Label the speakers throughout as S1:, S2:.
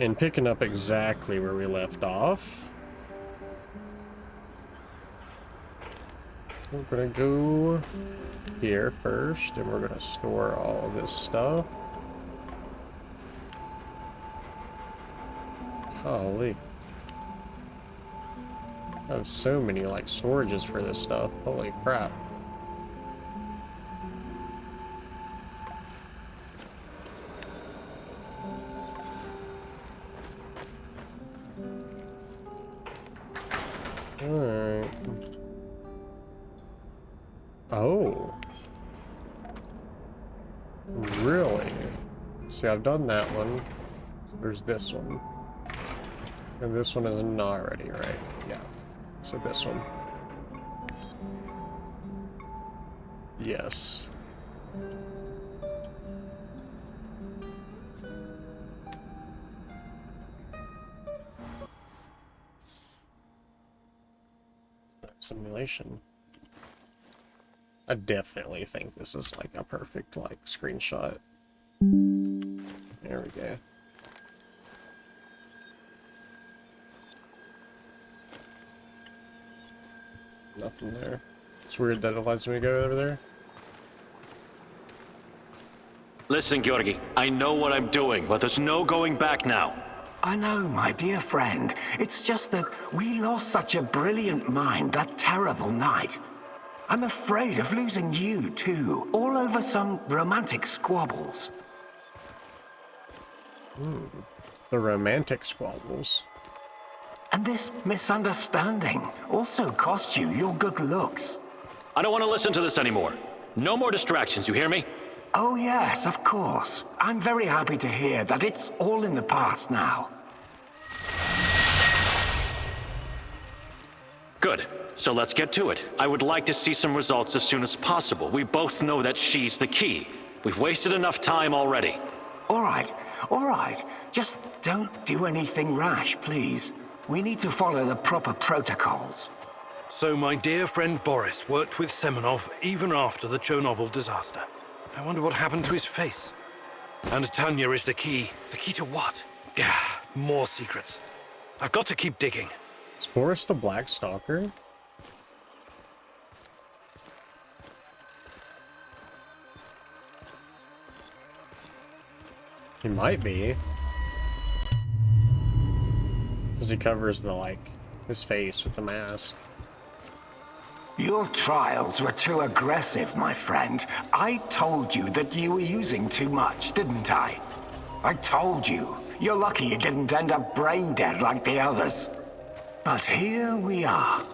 S1: And picking up exactly where we left off. We're gonna go here first, and we're gonna store all of this stuff. Holy. I have so many, like, storages for this stuff. Holy crap. Alright. Oh. Really? See, I've done that one. There's this one. And this one is not ready, right? Yeah. So this one. Yes. Simulation. I definitely think this is like a perfect like screenshot. There we go. Nothing there. It's weird that it lets me go over there.
S2: Listen, Georgi, I know what I'm doing, but there's no going back now.
S3: I know, my dear friend. It's just that we lost such a brilliant mind that terrible night. I'm afraid of losing you, too, all over some romantic squabbles.
S1: The romantic squabbles.
S3: And this misunderstanding also cost you your good looks.
S2: I don't want to listen to this anymore. No more distractions, you hear me?
S3: Oh yes, of course. I'm very happy to hear that it's all in the past now.
S2: Good. So let's get to it. I would like to see some results as soon as possible. We both know that she's the key. We've wasted enough time already.
S3: All right. Just don't do anything rash, please. We need to follow the proper protocols.
S4: So my dear friend Boris worked with Semenov even after the Chernobyl disaster. I wonder what happened to his face. And Tanya is the key. The key to what? Gah, more secrets. I've got to keep digging.
S1: Is Boris the Black Stalker? He might be. Because he covers the, like, his face with the mask.
S3: Your trials were too aggressive, my friend. I told you that you were using too much, didn't I? I told you. You're lucky you didn't end up brain dead like the others. But here we are.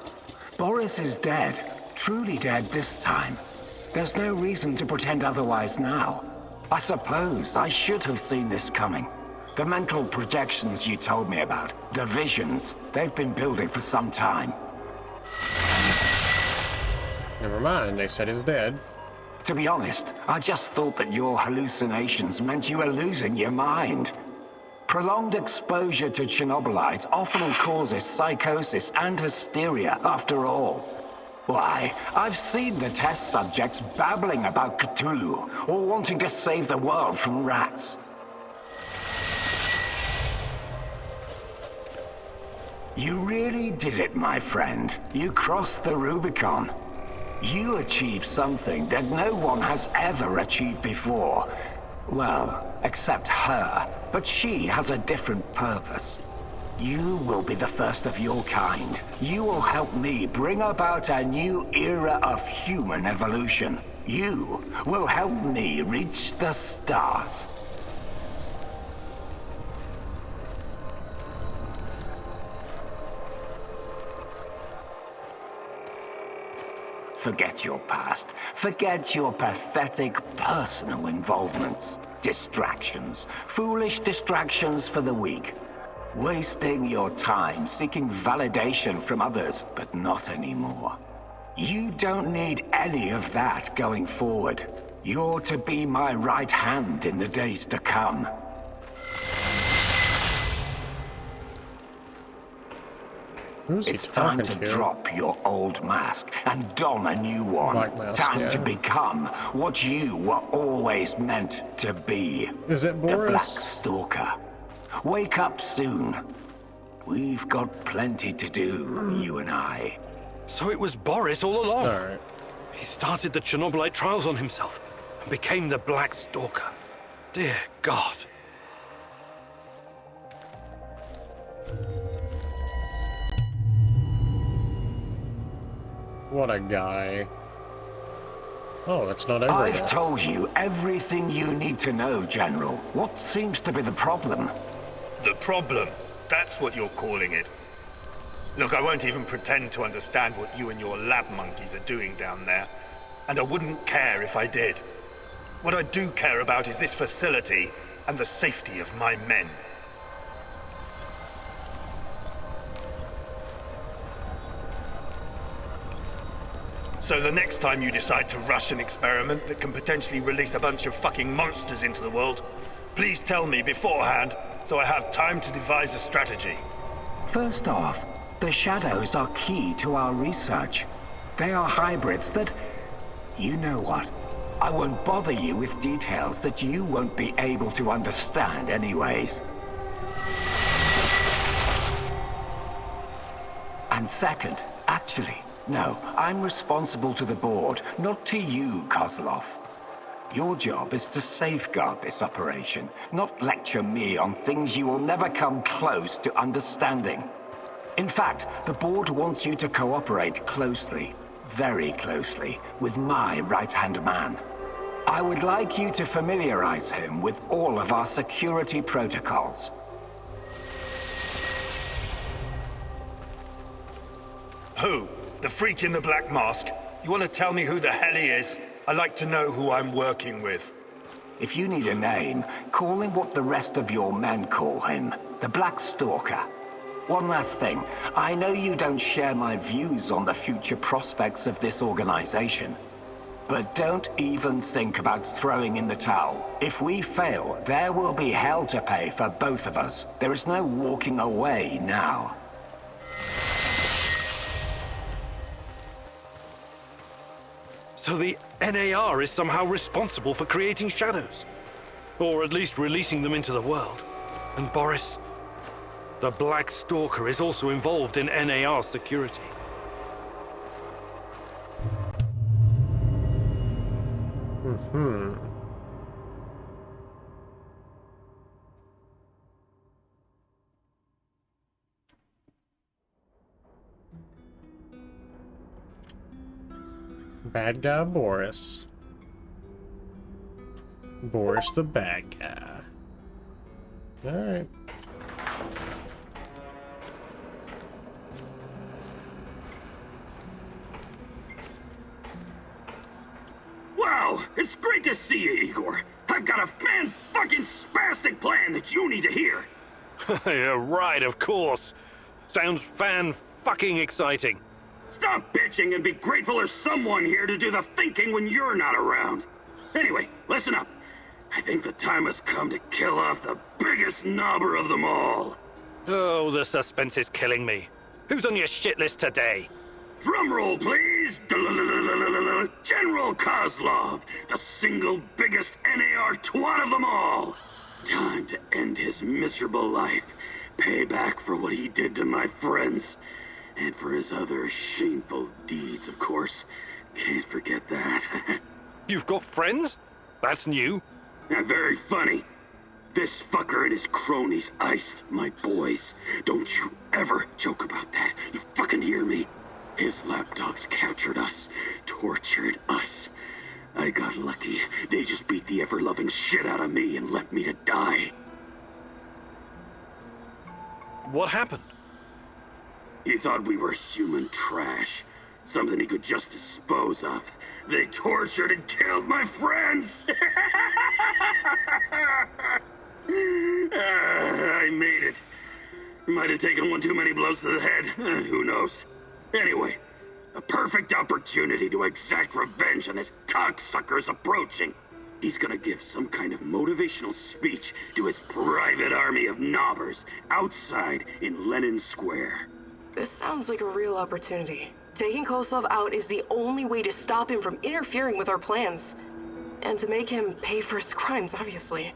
S3: Boris is dead. Truly dead this time. There's no reason to pretend otherwise now. I suppose I should have seen this coming. The mental projections you told me about, the visions, they've been building for some time.
S1: Never mind, they said he's dead.
S3: To be honest, I just thought that your hallucinations meant you were losing your mind. Prolonged exposure to Chernobylite often causes psychosis and hysteria, after all. Why, I've seen the test subjects babbling about Cthulhu, or wanting to save the world from rats. You really did it, my friend. You crossed the Rubicon. You achieved something that no one has ever achieved before. Well, except her, but she has a different purpose. You will be the first of your kind. You will help me bring about a new era of human evolution. You will help me reach the stars. Forget your past. Forget your pathetic personal involvements. Distractions. Foolish distractions for the weak. Wasting your time seeking validation from others, but not anymore. You don't need any of that going forward. You're to be my right hand in the days to come. It's time to drop your old mask and don a new one. Time to become what you were always meant to be.
S1: Is it Boris?
S3: The Black Stalker. Wake up soon. We've got plenty to do, you and I.
S4: So it was Boris all along.
S1: Alright.
S4: He started the Chernobylite trials on himself and became the Black Stalker. Dear God.
S1: What a guy. Oh, it's not over
S3: I've
S1: yet.
S3: told you everything you need to know, General. What seems to be the problem?
S5: The problem? That's what you're calling it. Look, I won't even pretend to understand what you and your lab monkeys are doing down there. And I wouldn't care if I did. What I do care about is this facility and the safety of my men. So the next time you decide to rush an experiment that can potentially release a bunch of fucking monsters into the world, please tell me beforehand so I have time to devise a strategy.
S3: First off, the shadows are key to our research. They are hybrids that... You know what? I won't bother you with details that you won't be able to understand anyways. And second, actually, no, I'm responsible to the board, not to you, Kozlov. Your job is to safeguard this operation, not lecture me on things you will never come close to understanding. In fact, the board wants you to cooperate closely, very closely, with my right-hand man. I would like you to familiarize him with all of our security protocols.
S5: Who? The freak in the black mask? You want to tell me who the hell he is? I like to know who I'm working with.
S3: If you need a name, call him what the rest of your men call him, the Black Stalker. One last thing, I know you don't share my views on the future prospects of this organization, but don't even think about throwing in the towel. If we fail, there will be hell to pay for both of us. There is no walking away now.
S4: So the NAR is somehow responsible for creating shadows. Or at least releasing them into the world. And Boris, the Black Stalker, is also involved in NAR security.
S1: Bad guy Boris. Boris the bad guy. Alright.
S6: Wow, it's great to see you, Igor. I've got a fan-fucking-spastic plan that you need to hear.
S4: Yeah, right, of course. Sounds fan-fucking exciting.
S6: Stop bitching and be grateful there's someone here to do the thinking when you're not around. Anyway, listen up. I think the time has come to kill off the biggest knobber of them all.
S4: Oh, the suspense is killing me. Who's on your shit list today?
S6: Drum roll, please. General Kozlov, the single biggest NAR twat of them all. Time to end his miserable life. Pay back for what he did to my friends. And for his other shameful deeds, of course. Can't forget that.
S4: You've got friends? That's new.
S6: Very funny. This fucker and his cronies iced my boys. Don't you ever joke about that. You fucking hear me? His lapdogs captured us, tortured us. I got lucky. They just beat the ever-loving shit out of me and left me to die.
S4: What happened?
S6: He thought we were human trash. Something he could just dispose of. They tortured and killed my friends! I made it. Might have taken one too many blows to the head. Who knows? Anyway, a perfect opportunity to exact revenge on this cocksucker's approaching. He's gonna give some kind of motivational speech to his private army of knobbers outside in Lenin Square.
S7: This sounds like a real opportunity. Taking Kozlov out is the only way to stop him from interfering with our plans. And to make him pay for his crimes, obviously.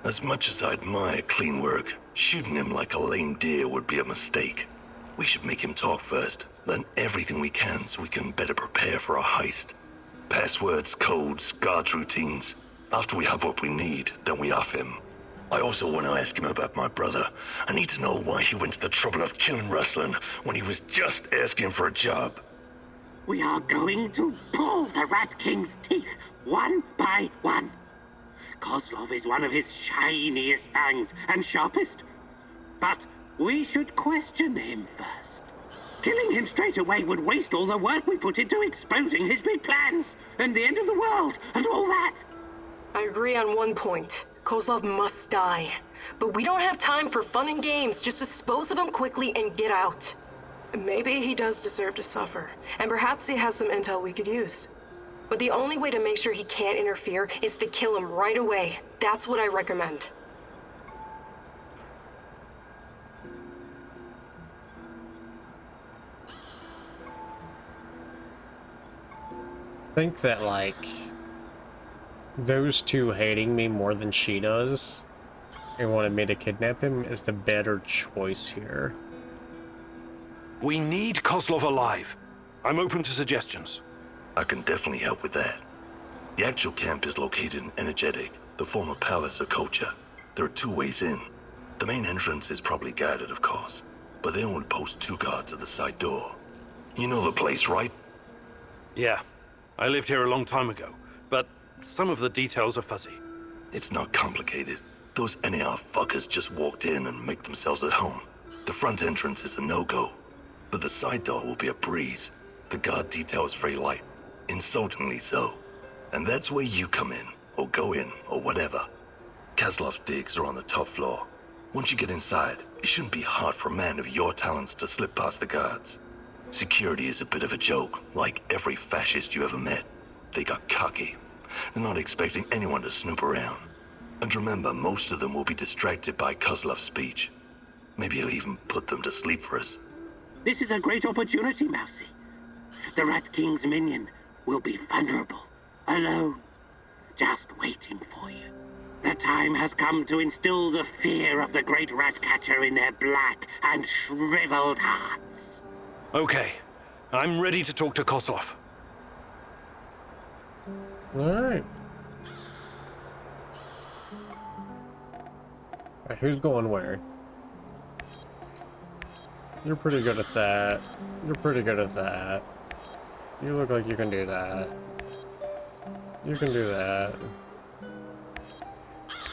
S8: As much as I admire clean work, shooting him like a lame deer would be a mistake. We should make him talk first, learn everything we can so we can better prepare for a heist. Passwords, codes, guard routines. After we have what we need, then we off him. I also want to ask him about my brother. I need to know why he went to the trouble of killing Ruslan when he was just asking for a job.
S9: We are going to pull the Rat King's teeth, one by one. Kozlov is one of his shiniest fangs and sharpest. But we should question him first. Killing him straight away would waste all the work we put into exposing his big plans, and the end of the world, and all that.
S7: I agree on one point. Kozlov must die. But we don't have time for fun and games. Just dispose of him quickly and get out. Maybe he does deserve to suffer, and perhaps he has some intel we could use. But the only way to make sure he can't interfere is to kill him right away. That's what I recommend.
S1: I think that, like, those two hating me more than she does and wanted me to kidnap him is the better choice here.
S4: We need Kozlov alive. I'm open to suggestions.
S8: I can definitely help with that. The actual camp is located in Energetic, the former palace of Kocha. There are 2 ways in. The main entrance is probably guarded, of course, but they only post 2 guards at the side door. You know the place, right?
S4: Yeah, I lived here a long time ago, but some of the details are fuzzy.
S8: It's not complicated. Those NAR fuckers just walked in and make themselves at home. The front entrance is a no-go, but the side door will be a breeze. The guard detail is very light, insultingly so. And that's where you come in, or go in, or whatever. Kozlov's digs are on the top floor. Once you get inside, it shouldn't be hard for a man of your talents to slip past the guards. Security is a bit of a joke, like every fascist you ever met. They got cocky. They're not expecting anyone to snoop around. And remember, most of them will be distracted by Kozlov's speech. Maybe he'll even put them to sleep for us.
S9: This is a great opportunity, Mousy. The Rat King's minion will be vulnerable, alone, just waiting for you. The time has come to instill the fear of the great rat catcher in their black and shriveled hearts.
S4: Okay, I'm ready to talk to Kozlov.
S1: Alright. Who's going where? You're pretty good at that. You're pretty good at that. You look like you can do that. You can do that.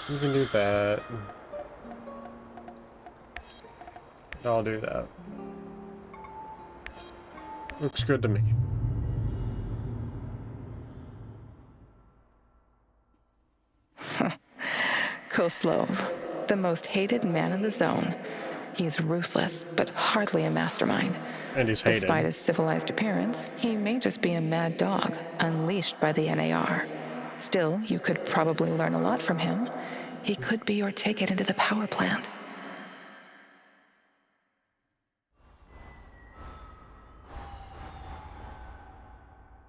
S1: You can do that. I'll do that. Looks good to me.
S10: Kozlov, the most hated man in the zone. He's ruthless, but hardly a mastermind.
S1: And he's hated.
S10: Despite his civilized appearance, he may just be a mad dog, unleashed by the NAR. Still, you could probably learn a lot from him. He could be your ticket into the power plant.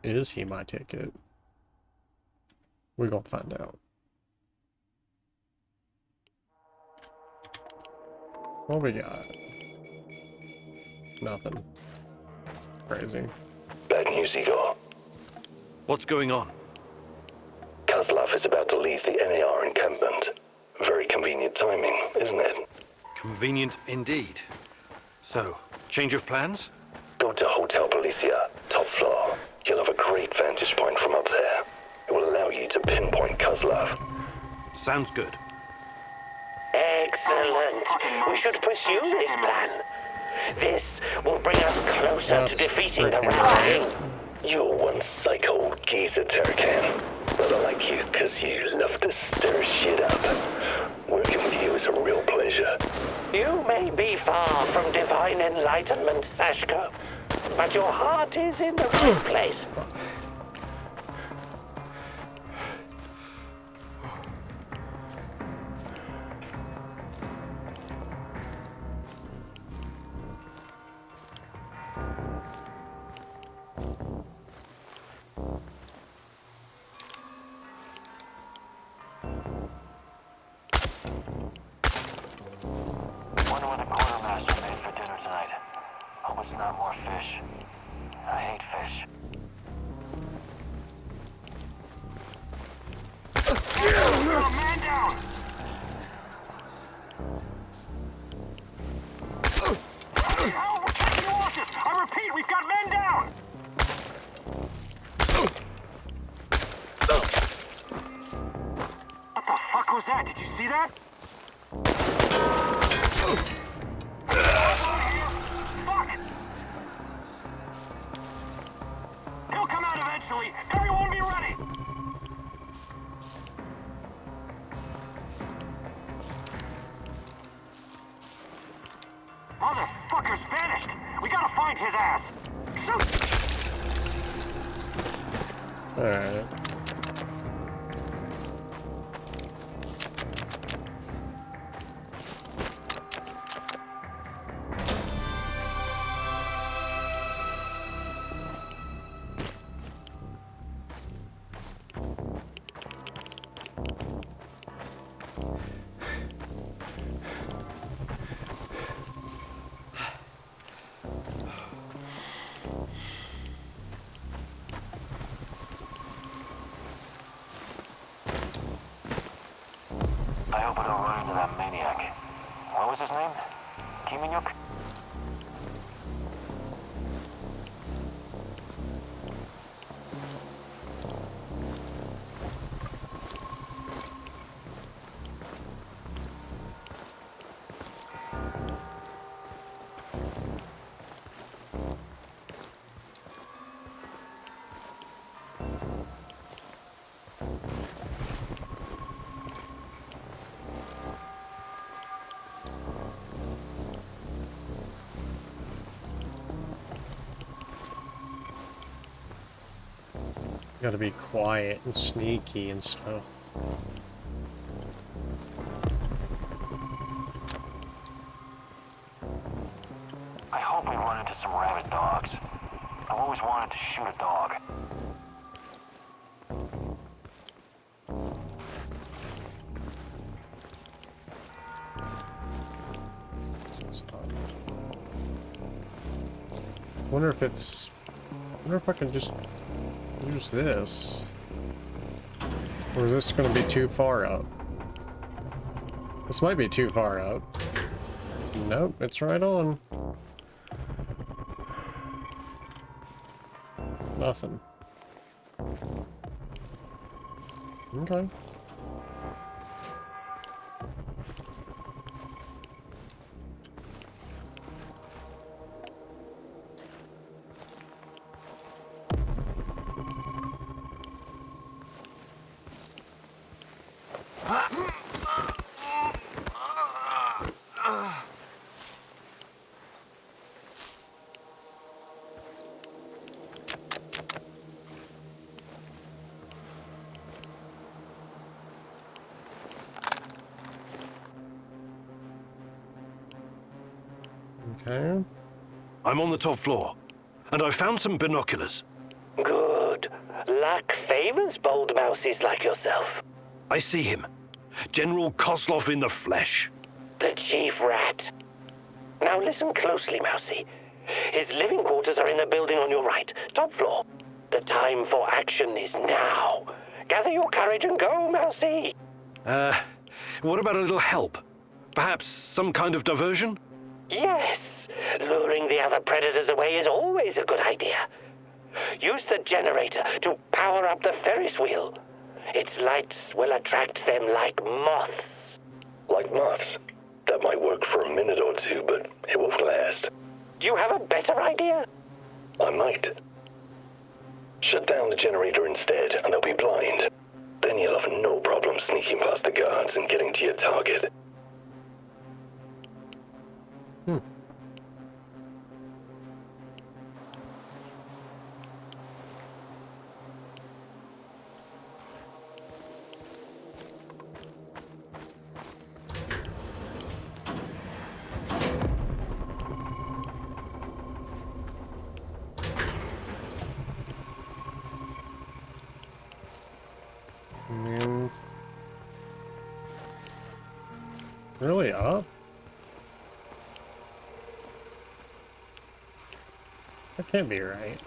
S1: Is he my ticket? We're gonna find out. What we got? Nothing. Crazy.
S8: Bad news, Igor.
S4: What's going on?
S8: Kozlov is about to leave the NAR encampment. Very convenient timing, isn't it?
S4: Convenient indeed. So, change of plans?
S8: Go to Hotel Policia, top floor. You'll have a great vantage point from up there. It will allow you to pinpoint Kozlov.
S4: Sounds good.
S11: Excellent. We should pursue this plan. This will bring us closer to defeating the Rat King.
S8: You're one psycho geezer, Terracan. But I like you because you love to stir shit up. Working with you is a real pleasure.
S11: You may be far from divine enlightenment, Sashko, but your heart is in the right place.
S12: Hell, we're taking losses! I repeat, we've got men down! What the fuck was that? Did you see that? Fuck! He'll come out eventually. Everyone be ready! Motherfucker's vanished! We gotta find his ass! Shoot!
S1: Alright.
S2: I hope I don't run into that maniac. What was his name? Kiminyuk?
S1: Gotta be quiet and sneaky and stuff.
S2: I hope we run into some rabid dogs. I've always wanted to shoot a dog.
S1: Wonder if it's... wonder if I can just use this. Or is this gonna be too far up? This might be too far up. Nope, it's right on. Nothing. Okay. Okay.
S4: I'm on the top floor, and I found some binoculars.
S11: Good. Luck favors bold mousies like yourself.
S4: I see him. General Kozlov in the flesh.
S11: The chief rat. Now listen closely, Mousy. His living quarters are in the building on your right, top floor. The time for action is now. Gather your courage and go, Mousy.
S4: What about a little help? Perhaps some kind of diversion?
S11: Yes. Luring the other predators away is always a good idea. Use the generator to power up the Ferris wheel. Its lights will attract them like moths.
S8: Like moths? That might work for a minute or two, but it won't last.
S11: Do you have a better idea?
S8: I might. Shut down the generator instead, and they'll be blind. Then you'll have no problem sneaking past the guards and getting to your target.
S1: Really up? That can't be right.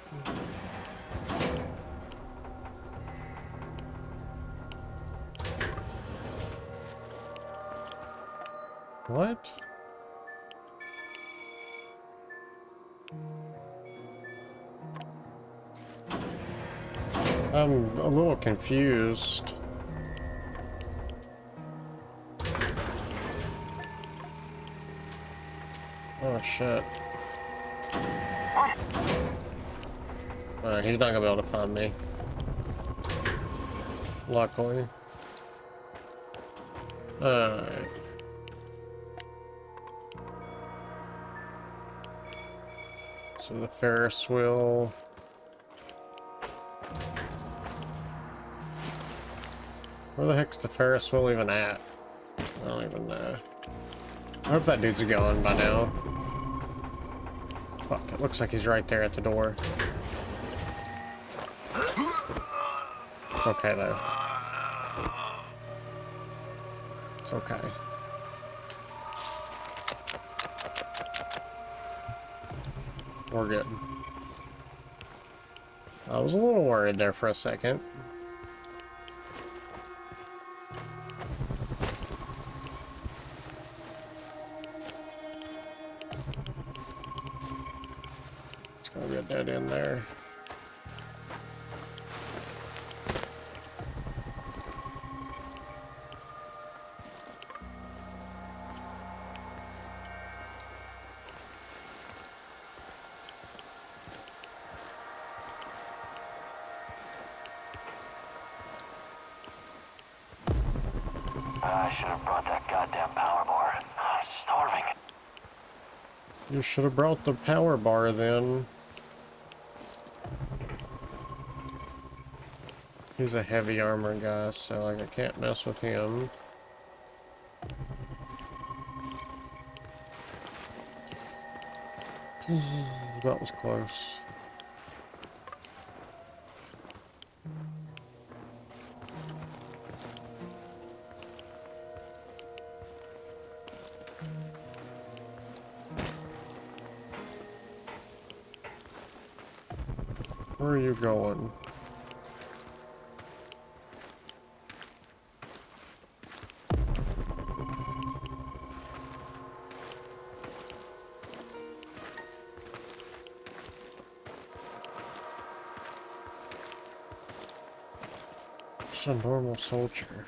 S1: What? I'm a little confused. Oh shit. Alright, he's not gonna be able to find me. Luckily. Alright. So the Ferris wheel. Where the heck's the Ferris wheel even at? I don't even know. I hope that dude's gone by now. Fuck, it looks like he's right there at the door. It's okay though. It's okay. We're good. I was a little worried there for a second. It's gonna be a dead end there.
S11: I should have brought that goddamn power bar. I'm starving.
S1: You should have brought the power bar then. He's a heavy armor guy, so like I can't mess with him. That was close. Where are you going? Just a normal soldier.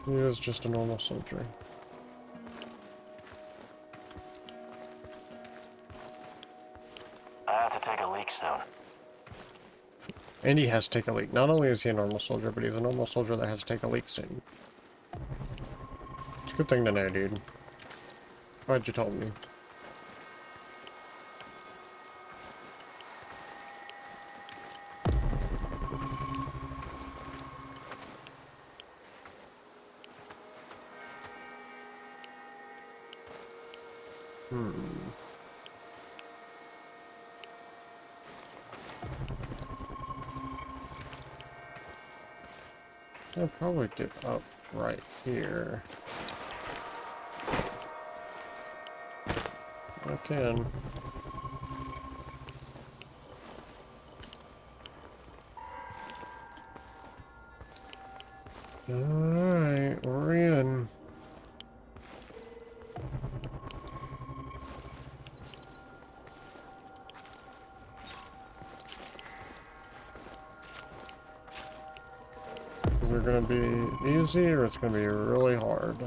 S1: He is just a normal soldier.
S11: I have to take a leak soon.
S1: And he has to take a leak. Not only is he a normal soldier, but he's a normal soldier that has to take a leak soon. It's a good thing to know, dude. Glad you told me. I'll probably get up right here. I can. Alright, we're in. Is it gonna be easy or it's gonna be really hard?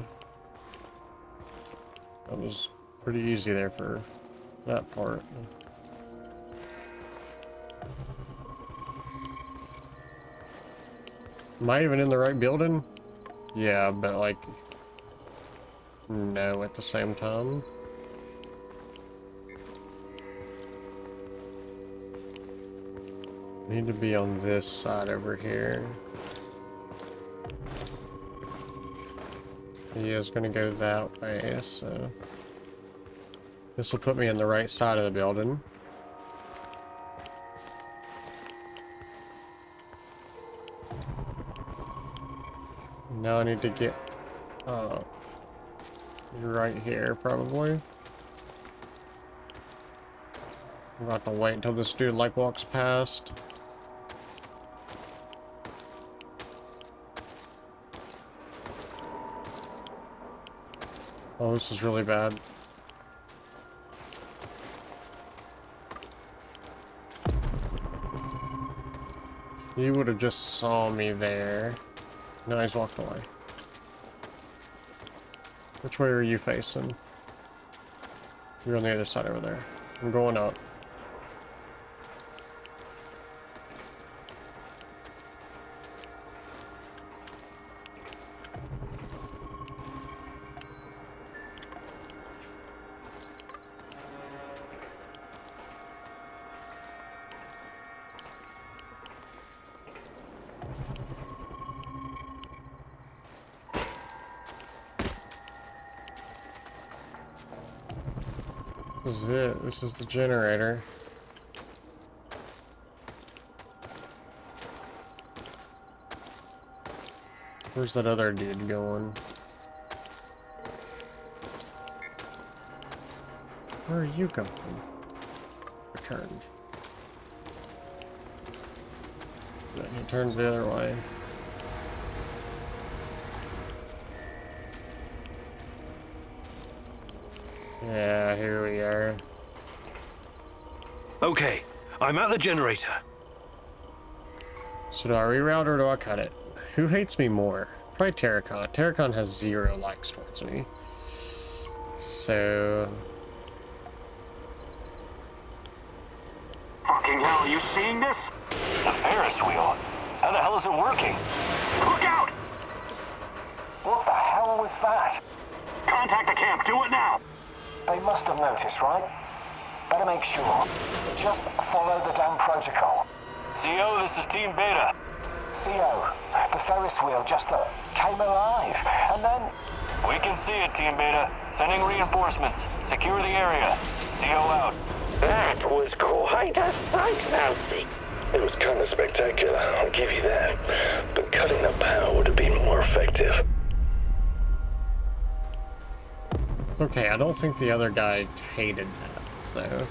S1: That was pretty easy there for that part. Am I even in the right building? Yeah, but like, no at the same time. Need to be on this side over here. He is going to go that way, so this will put me in the right side of the building. Now I need to get right here, probably. I'm about to wait until this dude like walks past. Oh, this is really bad. He would have just saw me there. No, he's walked away. Which way are you facing? You're on the other side over there. I'm going up. This is it. This is the generator. Where's that other dude going? Where are you going? Returned. Yeah, he turned the other way. Yeah, here we are.
S4: Okay, I'm at the generator.
S1: So do I reroute or do I cut it? Who hates me more? Probably Terracon. Terracon has 0 likes towards me. So...
S12: Fucking hell, are you seeing this?
S11: The Ferris wheel? How the hell is it working?
S12: Look out!
S11: What the hell was that?
S12: Contact the camp, do it now!
S11: They must have noticed, right? Better make sure. Just follow the damn protocol. CO, this is Team Beta. CO, the Ferris wheel just came alive, and then... We can see it, Team Beta. Sending reinforcements. Secure the area. CO out.
S9: That was quite a sight, Mousy.
S8: It was kind of spectacular, I'll give you that. But cutting the power would have been more effective.
S1: Okay, I don't think the other guy hated that, so...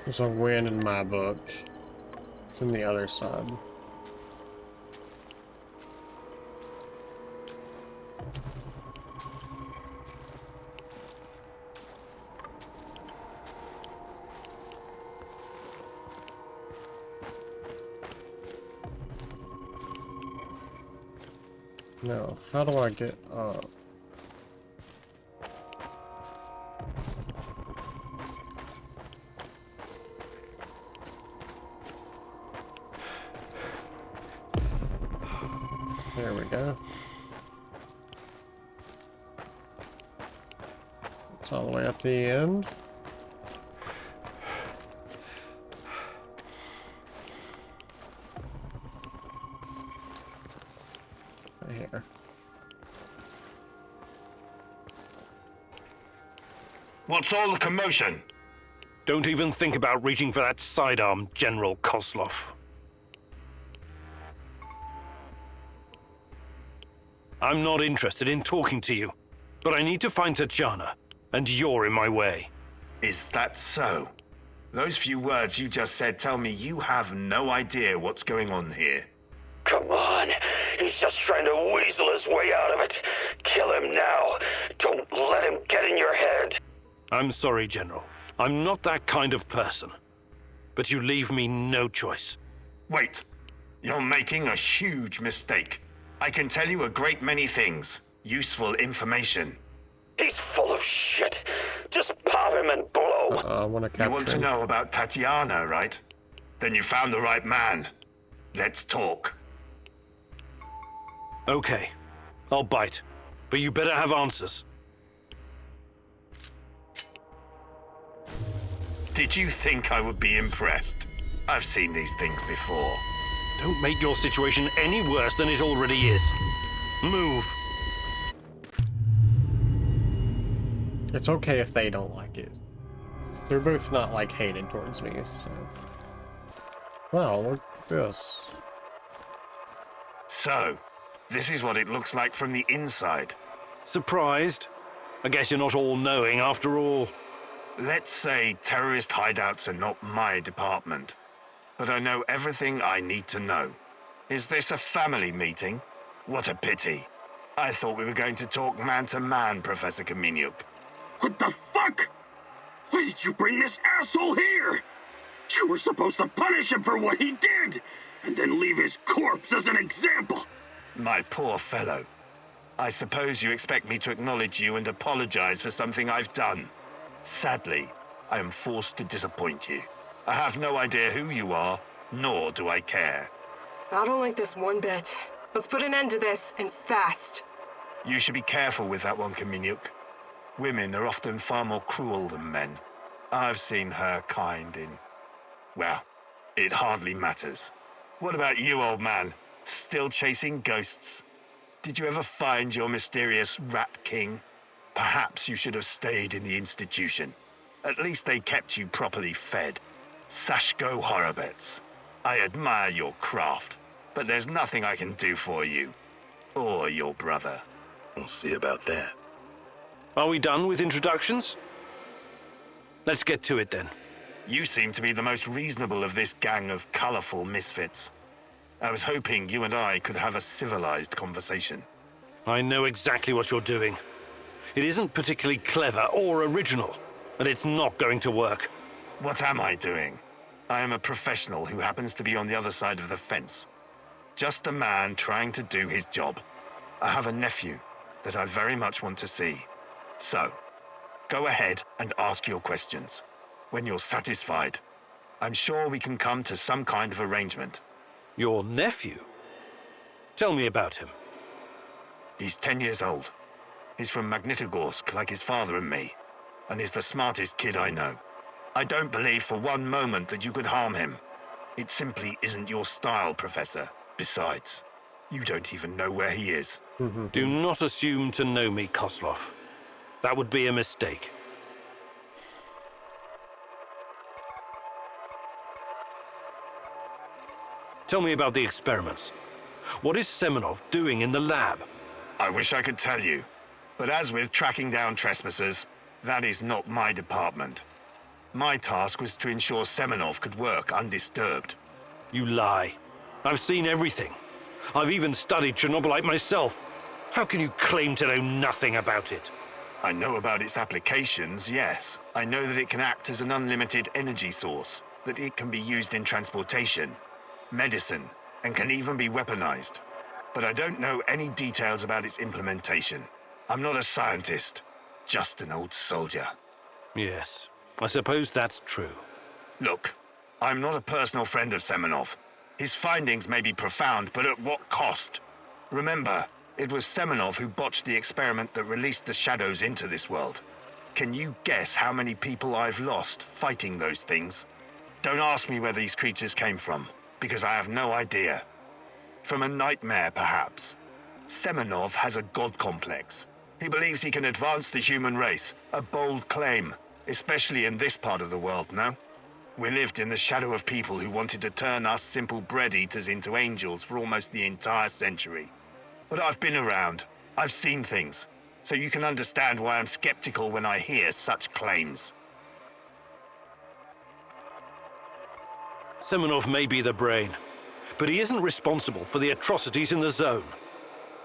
S1: There's a win in my book. It's in the other side. No, how do I get up? There we go. It's all the way up the end. Here.
S5: What's all the commotion?
S4: Don't even think about reaching for that sidearm, General Kozlov. I'm not interested in talking to you, but I need to find Tatiana, and you're in my way.
S5: Is that so? Those few words you just said tell me you have no idea what's going on here.
S11: Come on. He's just trying to weasel his way out of it. Kill him now. Don't let him get in your head.
S4: I'm sorry, General. I'm not that kind of person. But you leave me no choice.
S5: Wait. You're making a huge mistake. I can tell you a great many things. Useful information.
S11: He's full of shit. Just pop him and blow.
S1: I want to capture
S5: You want to
S1: him.
S5: know about Tatiana, right? Then you found the right man. Let's talk.
S4: Okay. I'll bite. But you better have answers.
S5: Did you think I would be impressed? I've seen these things before.
S4: Don't make your situation any worse than it already is. Move.
S1: It's okay if they don't like it. They're both not, like, hated towards me, so... Wow, look at this.
S5: So, this is what it looks like from the inside.
S4: Surprised? I guess you're not all-knowing after all.
S5: Let's say terrorist hideouts are not my department, but I know everything I need to know. Is this a family meeting? What a pity. I thought we were going to talk man-to-man, Professor Kaminyuk.
S6: What the fuck? Why did you bring this asshole here? You were supposed to punish him for what he did, and then leave his corpse as an example.
S5: My poor fellow. I suppose you expect me to acknowledge you and apologize for something I've done. Sadly, I am forced to disappoint you. I have no idea who you are, nor do I care.
S7: I don't like this one bit. Let's put an end to this, and fast.
S5: You should be careful with that one, Kaminyuk. Women are often far more cruel than men. I've seen her kind in... well, it hardly matters. What about you, old man? Still chasing ghosts? Did you ever find your mysterious Rat King? Perhaps you should have stayed in the institution. At least they kept you properly fed. Sashko Horobets. I admire your craft, but there's nothing I can do for you. Or your brother.
S8: We'll see about that.
S4: Are we done with introductions? Let's get to it then.
S5: You seem to be the most reasonable of this gang of colorful misfits. I was hoping you and I could have a civilized conversation.
S4: I know exactly what you're doing. It isn't particularly clever or original, and it's not going to work.
S5: What am I doing? I am a professional who happens to be on the other side of the fence. Just a man trying to do his job. I have a nephew that I very much want to see. So, go ahead and ask your questions. When you're satisfied, I'm sure we can come to some kind of arrangement.
S4: Your nephew? Tell me about him.
S5: He's 10 years old. He's from Magnitogorsk, like his father and me, and he's the smartest kid I know. I don't believe for one moment that you could harm him. It simply isn't your style, Professor. Besides, you don't even know where he is.
S4: Do not assume to know me, Kozlov. That would be a mistake. Tell me about the experiments. What is Semenov doing in the lab?
S5: I wish I could tell you, but as with tracking down trespassers, that is not my department. My task was to ensure Semenov could work undisturbed.
S4: You lie. I've seen everything. I've even studied Chernobylite myself. How can you claim to know nothing about it?
S5: I know about its applications, yes. I know that it can act as an unlimited energy source, that it can be used in transportation, medicine, and can even be weaponized. But I don't know any details about its implementation. I'm not a scientist, just an old soldier.
S4: Yes, I suppose that's true.
S5: Look, I'm not a personal friend of Semenov. His findings may be profound, but at what cost? Remember, it was Semenov who botched the experiment that released the shadows into this world. Can you guess how many people I've lost fighting those things? Don't ask me where these creatures came from, because I have no idea. From a nightmare, perhaps. Semenov has a god complex. He believes he can advance the human race, a bold claim, especially in this part of the world, no? We lived in the shadow of people who wanted to turn us simple bread-eaters into angels for almost the entire century. But I've been around. I've seen things. So you can understand why I'm skeptical when I hear such claims.
S4: Semenov may be the brain, but he isn't responsible for the atrocities in the zone.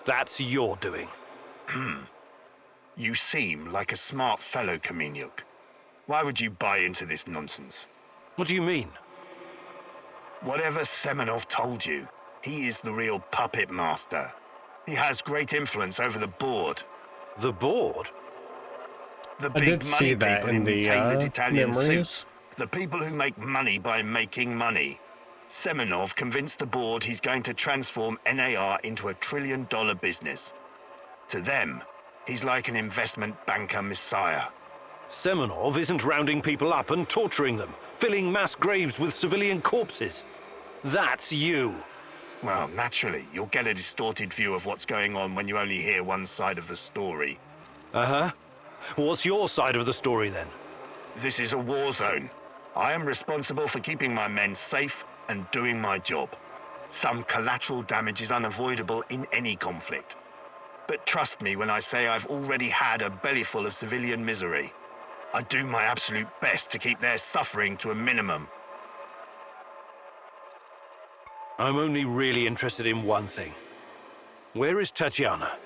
S4: That's your doing.
S5: You seem like a smart fellow, Kaminyuk. Why would you buy into this nonsense?
S4: What do you mean?
S5: Whatever Semenov told you, he is the real puppet master. He has great influence over the board.
S4: The board?
S5: The
S1: I
S5: big
S1: did see
S5: money
S1: that
S5: people
S1: in the
S5: tailored Italian
S1: memories.
S5: suits. The people who make money by making money. Semenov convinced the board he's going to transform NAR into a $1 trillion business. To them, he's like an investment banker messiah.
S4: Semenov isn't rounding people up and torturing them, filling mass graves with civilian corpses. That's you.
S5: Well, naturally, you'll get a distorted view of what's going on when you only hear one side of the story.
S4: Uh-huh. What's your side of the story, then?
S5: This is a war zone. I am responsible for keeping my men safe and doing my job. Some collateral damage is unavoidable in any conflict. But trust me when I say I've already had a bellyful of civilian misery. I do my absolute best to keep their suffering to a minimum.
S4: I'm only really interested in one thing. Where is Tatiana?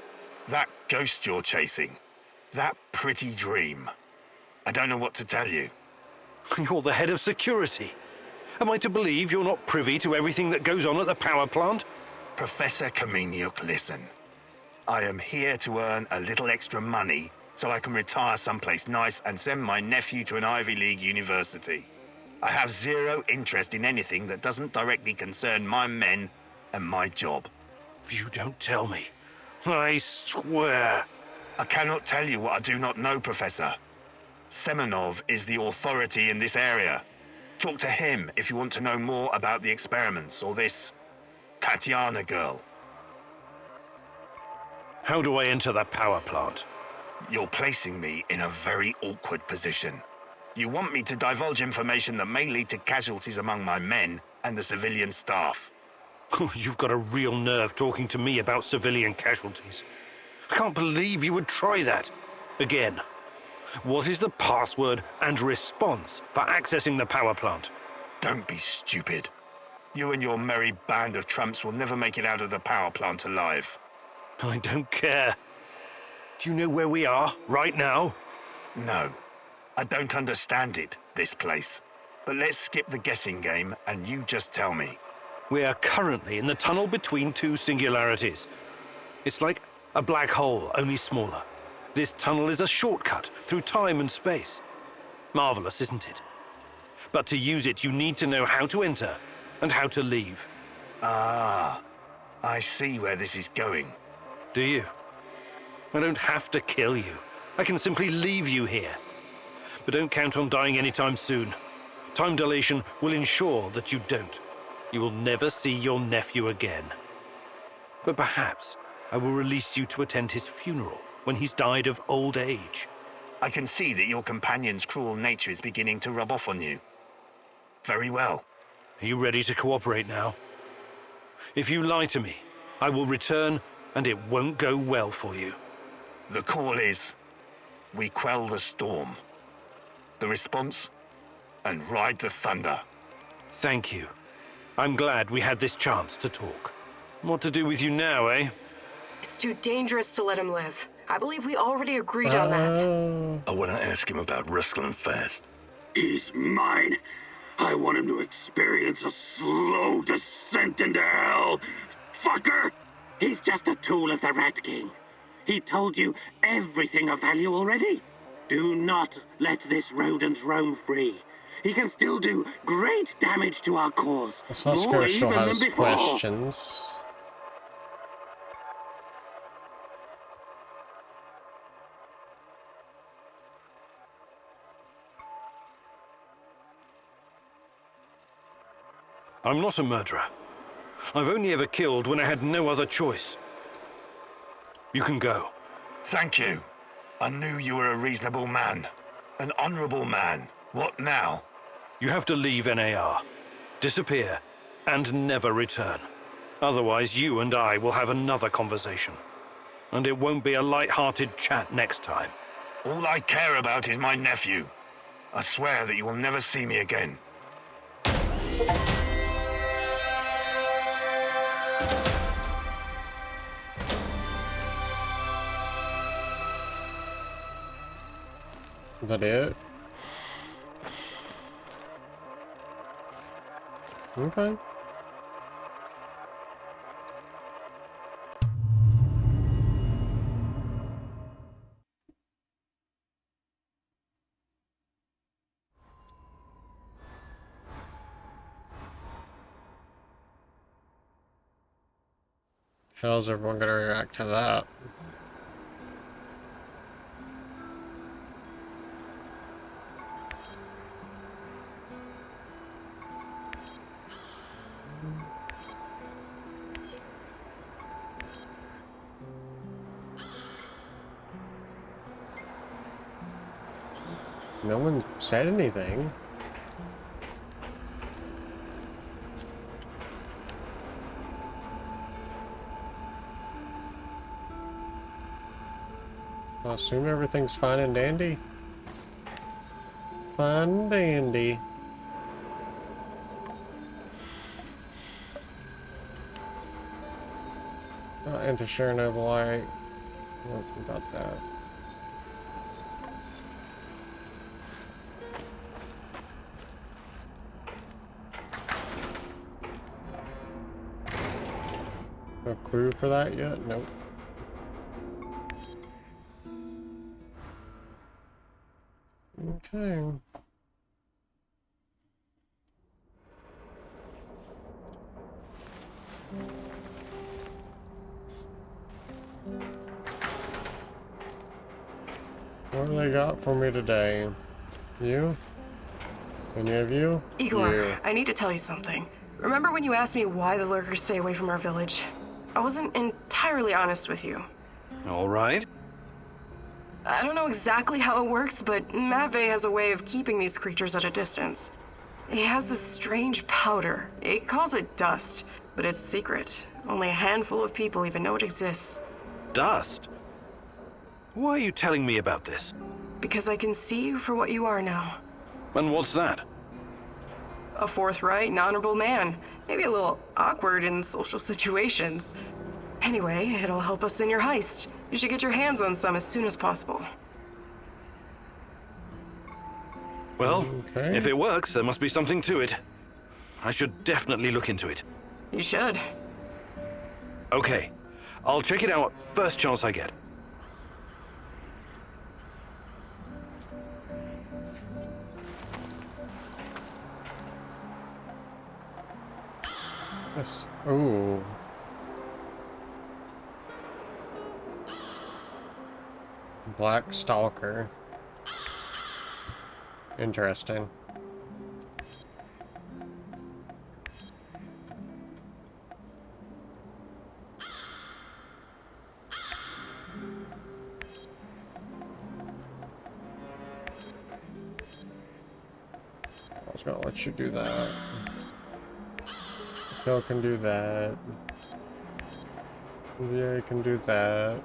S5: That ghost you're chasing. That pretty dream. I don't know what to tell you.
S4: You're the head of security. Am I to believe you're not privy to everything that goes on at the power plant?
S5: Professor Kameniuk, listen. I am here to earn a little extra money so I can retire someplace nice and send my nephew to an Ivy League university. I have zero interest in anything that doesn't directly concern my men and my job.
S4: You don't tell me. I swear.
S5: I cannot tell you what I do not know, Professor. Semenov is the authority in this area. Talk to him if you want to know more about the experiments or this Tatiana girl.
S4: How do I enter the power plant?
S5: You're placing me in a very awkward position. You want me to divulge information that may lead to casualties among my men and the civilian staff.
S4: You've got a real nerve talking to me about civilian casualties. I can't believe you would try that. Again. What is the password and response for accessing the power plant?
S5: Don't be stupid. You and your merry band of trumps will never make it out of the power plant alive.
S4: I don't care. Do you know where we are right now?
S5: No. I don't understand it, this place. But let's skip the guessing game and you just tell me.
S4: We are currently in the tunnel between two singularities. It's like a black hole, only smaller. This tunnel is a shortcut through time and space. Marvelous, isn't it? But to use it, you need to know how to enter and how to leave.
S5: Ah, I see where this is going.
S4: Do you? I don't have to kill you. I can simply leave you here. But don't count on dying anytime soon. Time dilation will ensure that you don't. You will never see your nephew again. But perhaps I will release you to attend his funeral when he's died of old age.
S5: I can see that your companion's cruel nature is beginning to rub off on you. Very well.
S4: Are you ready to cooperate now? If you lie to me, I will return and it won't go well for you.
S5: The call is, we quell the storm. The response, and ride the thunder.
S4: Thank you. I'm glad we had this chance to talk. What to do with you now, eh?
S7: It's too dangerous to let him live. I believe we already agreed on that.
S8: I want to ask him about wrestling fast.
S6: He's mine. I want him to experience a slow descent into hell. Fucker!
S9: He's just a tool of the Rat King. He told you everything of value already. Do not let this rodent roam free. He can still do great damage to our cause.
S1: Oscar still has questions.
S4: I'm not a murderer. I've only ever killed when I had no other choice. You can go.
S5: Thank you. I knew you were a reasonable man. An honorable man. What now?
S4: You have to leave NAR. Disappear. And never return. Otherwise, you and I will have another conversation. And it won't be a light-hearted chat next time.
S5: All I care about is my nephew. I swear that you will never see me again.
S1: Is that it? Okay. How's everyone gonna react to that? No one said anything. I assume everything's fine and dandy. Fine and dandy. Into Chernobylite. What about that? No clue for that yet? Nope. Okay. What do they got for me today? You? Any of you?
S7: Igor,
S1: You.
S7: I need to tell you something. Remember when you asked me why the lurkers stay away from our village? I wasn't entirely honest with you.
S4: All right.
S7: I don't know exactly how it works, but Matvey has a way of keeping these creatures at a distance. He has this strange powder. He calls it dust, but it's secret. Only a handful of people even know it exists.
S4: Dust? Why are you telling me about this?
S7: Because I can see you for what you are now.
S4: And what's that?
S7: A forthright and honorable man. Maybe a little awkward in social situations. Anyway, it'll help us in your heist. You should get your hands on some as soon as possible.
S4: Well,
S1: Okay.
S4: if it works, there must be something to it. I should definitely look into it.
S7: You should.
S4: Okay, I'll check it out first chance I get.
S1: Yes. Ooh. Black Stalker. Interesting. I was gonna let you do that. Kill can do that. Yeah, you can do that.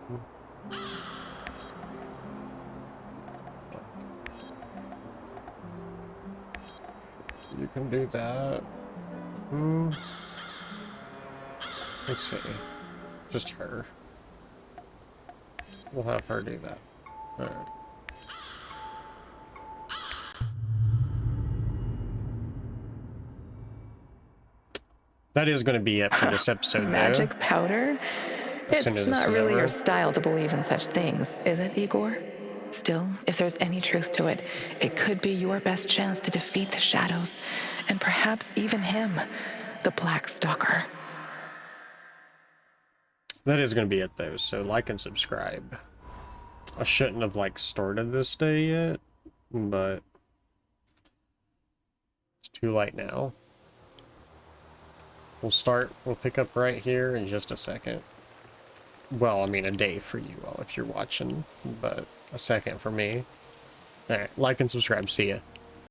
S1: You can do that. Let's see. Just her. We'll have her do that. Alright. That is going to be it for this episode,
S10: Magic
S1: though.
S10: powder?
S1: As soon
S10: It's
S1: as this
S10: not
S1: is
S10: really
S1: over.
S10: your style to believe in such things, is it, Igor? Still, if there's any truth to it, it could be your best chance to defeat the shadows, and perhaps even him, the Black Stalker.
S1: That is going to be it, though, so like and subscribe. I shouldn't have, like, started this day yet, but it's too late now. We'll pick up right here in just a second. Well, I mean, a day for you all if you're watching, but a second for me. Alright, like and subscribe. See ya.